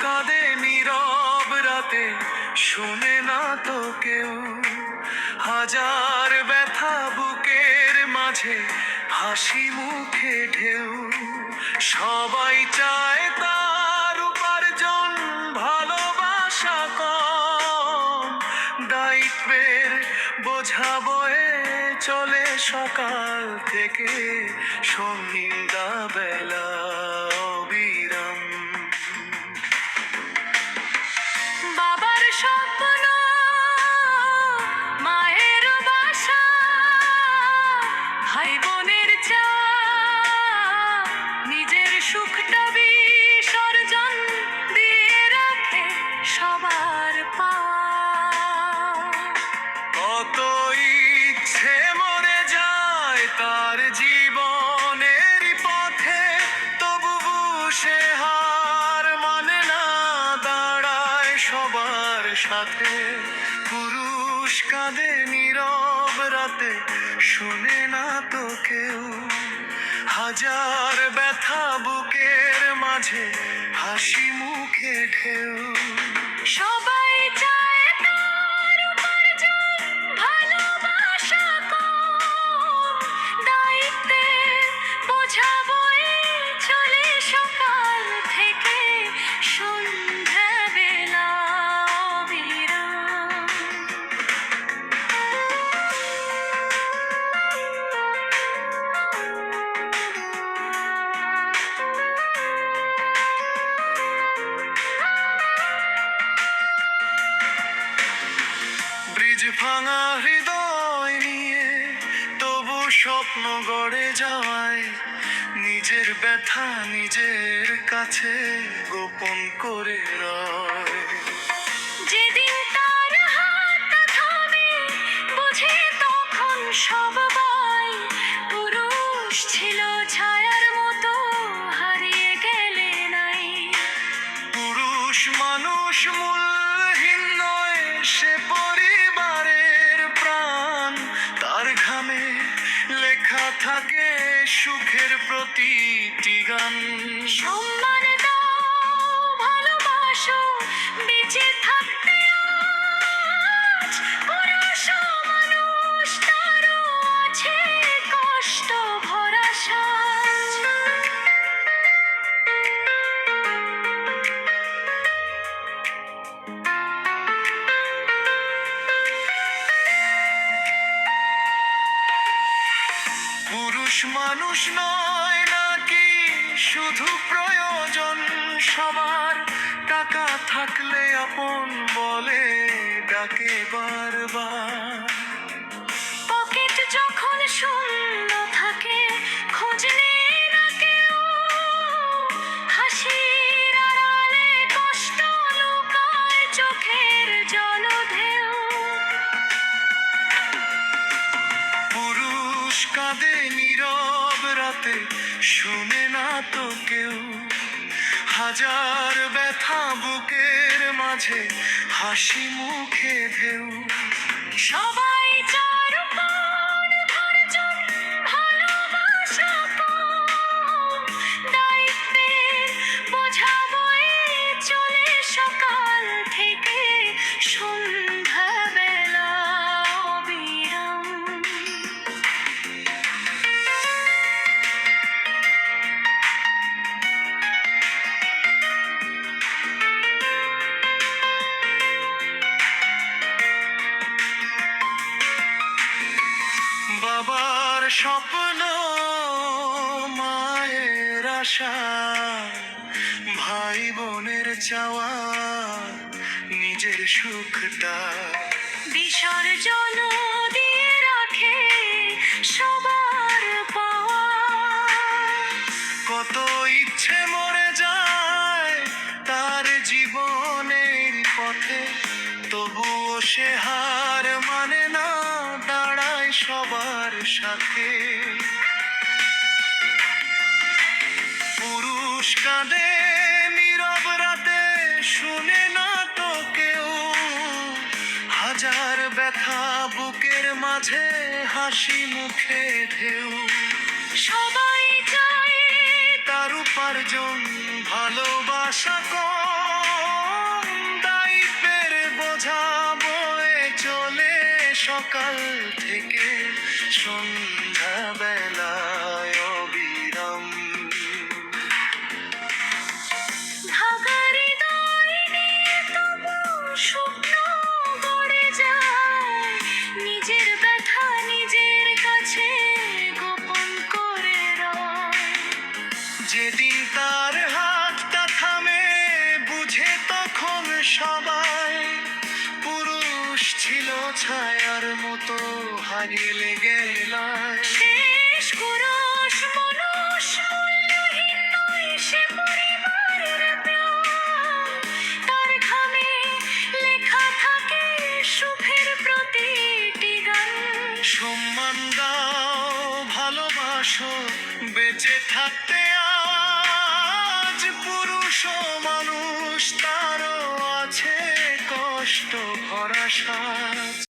কাঁদে নীরব রাতে, শোনে না তো কেউ। হাজার ব্যথা বুকের মাঝে, হাসি মুখে ঢেউ। সবাই চায় তার উপার্জন, ভালোবাসা কম। দায়িত্বের বোঝা বয়ে চলে সকাল থেকে সন্ধ্যা বেলা অবিরাম। বাবার স্বপ্ন, মায়ের বাসা, ভাই বোনের চাপ, নিজের সুখটা বিসর্জন দিয়ে রাখে সবার পাওয়া। কত ইচ্ছে মরে যায় তার জীবনের পথে, তবু সে হার মানে না, দাঁড়ায় সবার সাথে। পুরুষ কাঁদে নীরব রাতে, শোনে না তো কেউ। হাজার ব্যথা বুকের মাঝে, হাসি মুখে ঢেউ। সবাই চায় তার উপার্জন, ভালোবাসা কম। দায়িত্বের বোঝা বয়ে চলে সকাল থেকে সন্ধ্যা বেলা অবিরাম। ব্রিজ ভাঙা হৃদয় নিয়ে তবু স্বপ্ন গড়ে যাওয়ায়, নিজের ব্যথা নিজের কাছে গোপন করে রয়। যেদিন তার হাত থামে, বুঝে তখন সব ভয়। পুরুষ ছিল ছায়ার মতো, হারিয়ে গেলে নাই। পুরুষ মানুষ মূল্যহীন নয়, সে পরিবারের প্রাণ। তার ঘামে লেখা থাকে সুখের প্রতিটি গান। সম্মান দাও, ভালোবাসো, বেঁচে থাকতে আজ। পুরুষ মানুষ, তারও আছে কষ্ট ভরা সাজ। পুরুষ মানুষ নয় নাকি শুধু প্রয়োজন সবার, টাকা থাকলে আপন বলে ডাকে বারবার। পকেট যখন শূন্য থাকে, খোঁজ নেয় না কেউ। হাসির আড়ালে কষ্ট লুকায় চোখের জলঢেউ। পুরুষ কাঁদে নীরব রাতে, শুনে না তো কেউ। হাজার ব্যথা বুকের মাঝে, হাসি মুখে ঢেউ। সবাই চার উপর ধৈর্যন, ভালোবাসা কম। দায়িত্বের বোঝা বয়ে চলে সকাল থেকে সন্ধ্যা বেলা অবিরাম। বাবার স্বপ্ন, মায়ের আশা, ভাই বোনের চাওয়া, নিজের সুখটা বিসর্জন দিয়ে রাখে সবার পাওয়া। কত ইচ্ছে মরে যায় তার জীবনের পথে, তবুও সে হার মানে না, দাঁড়ায় সবার সাথে। পুরুষ কাঁদে নীরব রাতে, শুনে না তো কেউ। হাজার ব্যথা বুকের মাঝে, হাসি মুখে ঢেউ। সবাই চায় তার উপার্জন, ভালোবাসা কম। সন্ধ্যা বেলায় অবিরাম। ভাগা হৃদয় নিয়ে তবু স্বপ্ন গড়ে যায়, নিজের ব্যথা নিজের কাছে গোপন করে রয়। যেদিন তার হাতটা থামে বুঝে তখন সবাই, পুরুষ ছিল ছায়ার মতো হারিয়ে গেলায়। শেষ পুরুষ মানুষ মূল্যহীন নয়, সে পরিবারের প্রাণ। তার ঘামে লেখা থাকে সুখের প্রতিটি গান। সম্মান দাও, ভালোবাসো, বেঁচে থাকতে আজ পুরুষ ও